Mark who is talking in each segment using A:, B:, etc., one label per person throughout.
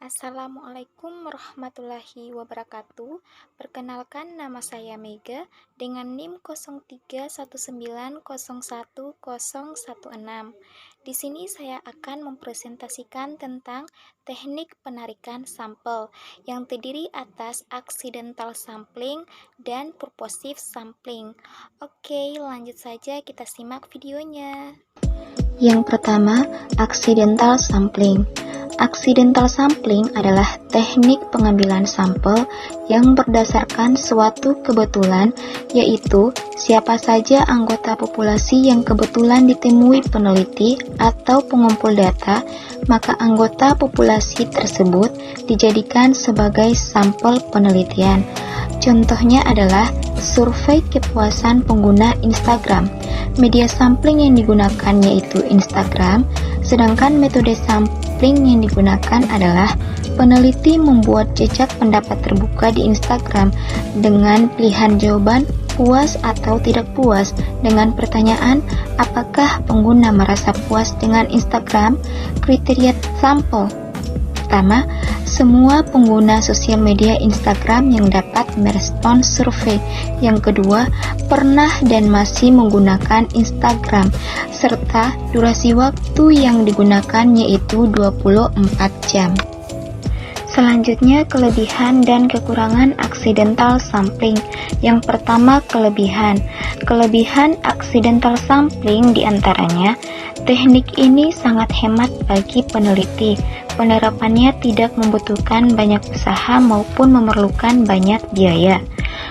A: Assalamualaikum warahmatullahi wabarakatuh. Perkenalkan, nama saya Mega dengan NIM 0319011016. Di sini saya akan mempresentasikan tentang teknik penarikan sampel yang terdiri atas accidental sampling dan purposive sampling. Oke, lanjut saja kita simak videonya.
B: Yang pertama, accidental sampling. Accidental sampling adalah teknik pengambilan sampel yang berdasarkan suatu kebetulan, yaitu siapa saja anggota populasi yang kebetulan ditemui peneliti atau pengumpul data, maka anggota populasi tersebut dijadikan sebagai sampel penelitian. Contohnya adalah survei kepuasan pengguna Instagram. Media sampling yang digunakan yaitu Instagram, sedangkan metode sampling yang digunakan adalah peneliti membuat jejak pendapat terbuka di Instagram dengan pilihan jawaban puas atau tidak puas dengan pertanyaan apakah pengguna merasa puas dengan Instagram. Kriteria sampel pertama, semua pengguna sosial media Instagram yang dapat merespons survei. Yang kedua, pernah dan masih menggunakan Instagram, serta durasi waktu yang digunakan yaitu 24 jam. Selanjutnya, kelebihan dan kekurangan accidental sampling. Yang pertama, kelebihan. Kelebihan accidental sampling diantaranya, teknik ini sangat hemat bagi peneliti. Penerapannya tidak membutuhkan banyak usaha maupun memerlukan banyak biaya.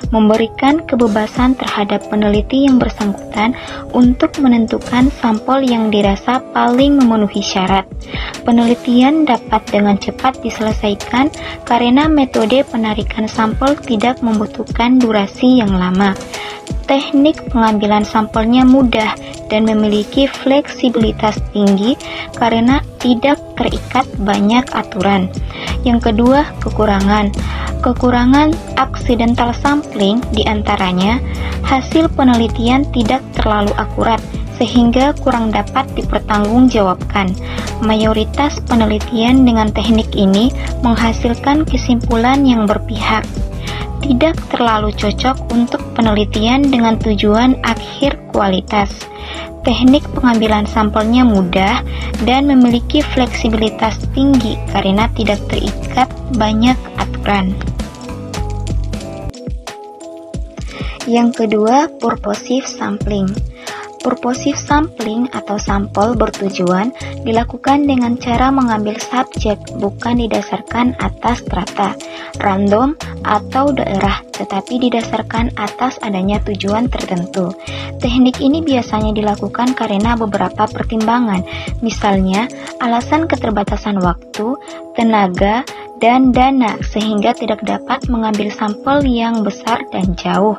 B: Memberikan kebebasan terhadap peneliti yang bersangkutan untuk menentukan sampel yang dirasa paling memenuhi syarat. Penelitian dapat dengan cepat diselesaikan karena metode penarikan sampel tidak membutuhkan durasi yang lama. Teknik pengambilan sampelnya mudah dan memiliki fleksibilitas tinggi karena tidak terikat banyak aturan. Yang kedua, kekurangan. Kekurangan accidental sampling diantaranya hasil penelitian tidak terlalu akurat sehingga kurang dapat dipertanggungjawabkan. Mayoritas penelitian dengan teknik ini menghasilkan kesimpulan yang berpihak. Tidak terlalu cocok untuk penelitian dengan tujuan akhir kualitas. Teknik pengambilan sampelnya mudah dan memiliki fleksibilitas tinggi karena tidak terikat banyak aturan. Yang kedua, purposive sampling. Purposive sampling atau sampel bertujuan dilakukan dengan cara mengambil subjek bukan didasarkan atas strata, random, atau daerah, tetapi didasarkan atas adanya tujuan tertentu. Teknik ini biasanya dilakukan karena beberapa pertimbangan, misalnya alasan keterbatasan waktu, tenaga, dan dana sehingga tidak dapat mengambil sampel yang besar dan jauh.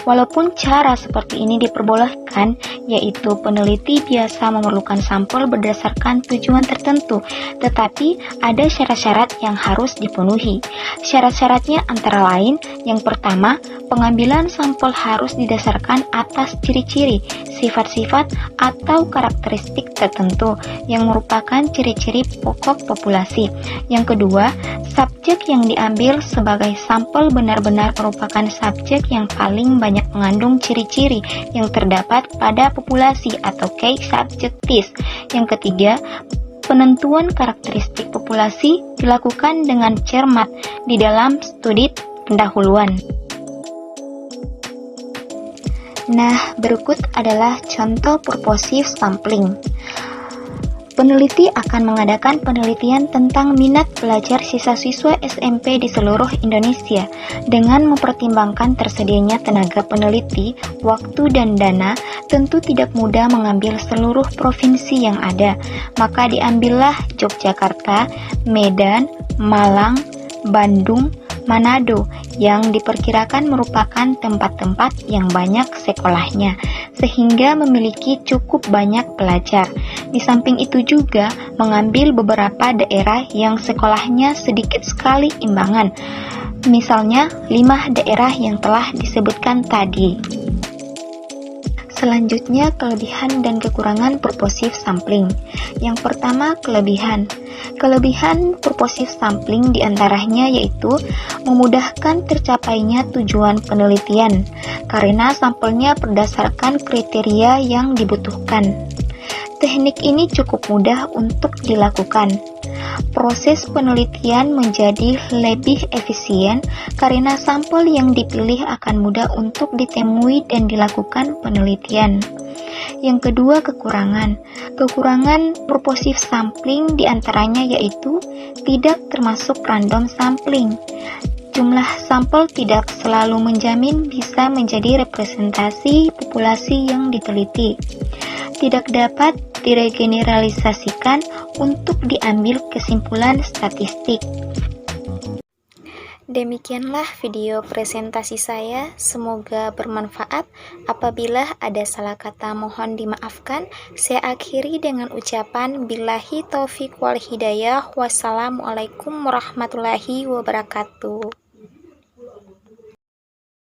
B: Walaupun cara seperti ini diperbolehkan, yaitu peneliti biasa memerlukan sampel berdasarkan tujuan tertentu, tetapi ada syarat-syarat yang harus dipenuhi. Syarat-syaratnya antara lain, yang pertama, pengambilan sampel harus didasarkan atas ciri-ciri, sifat-sifat, atau karakteristik tertentu yang merupakan ciri-ciri pokok populasi. Yang kedua, subjek yang diambil sebagai sampel benar-benar merupakan subjek yang paling banyak mengandung ciri-ciri yang terdapat pada populasi atau key subjectives. Yang ketiga, penentuan karakteristik populasi dilakukan dengan cermat di dalam studi pendahuluan. Nah, berikut adalah contoh purposive sampling. Peneliti akan mengadakan penelitian tentang minat belajar siswa-siswa SMP di seluruh Indonesia. Dengan mempertimbangkan tersedianya tenaga peneliti, waktu dan dana, tentu tidak mudah mengambil seluruh provinsi yang ada. Maka diambillah Yogyakarta, Medan, Malang, Bandung, Manado yang diperkirakan merupakan tempat-tempat yang banyak sekolahnya, sehingga memiliki cukup banyak pelajar. Di samping itu juga mengambil beberapa daerah yang sekolahnya sedikit sekali imbangan, misalnya 5 daerah yang telah disebutkan tadi. Selanjutnya, kelebihan dan kekurangan purposive sampling. Yang pertama, kelebihan. Kelebihan purposive sampling diantaranya yaitu memudahkan tercapainya tujuan penelitian karena sampelnya berdasarkan kriteria yang dibutuhkan. Teknik ini cukup mudah untuk dilakukan. Proses penelitian menjadi lebih efisien karena sampel yang dipilih akan mudah untuk ditemui dan dilakukan penelitian. Yang kedua, kekurangan. Kekurangan purposive sampling diantaranya yaitu tidak termasuk random sampling. Jumlah sampel tidak selalu menjamin bisa menjadi representasi populasi yang diteliti. Tidak dapat diregeneralisasikan untuk diambil kesimpulan statistik.
A: Demikianlah video presentasi saya, semoga bermanfaat. Apabila ada salah kata mohon dimaafkan. Saya akhiri dengan ucapan billahi taufiq wal hidayah. Wassalamualaikum warahmatullahi wabarakatuh.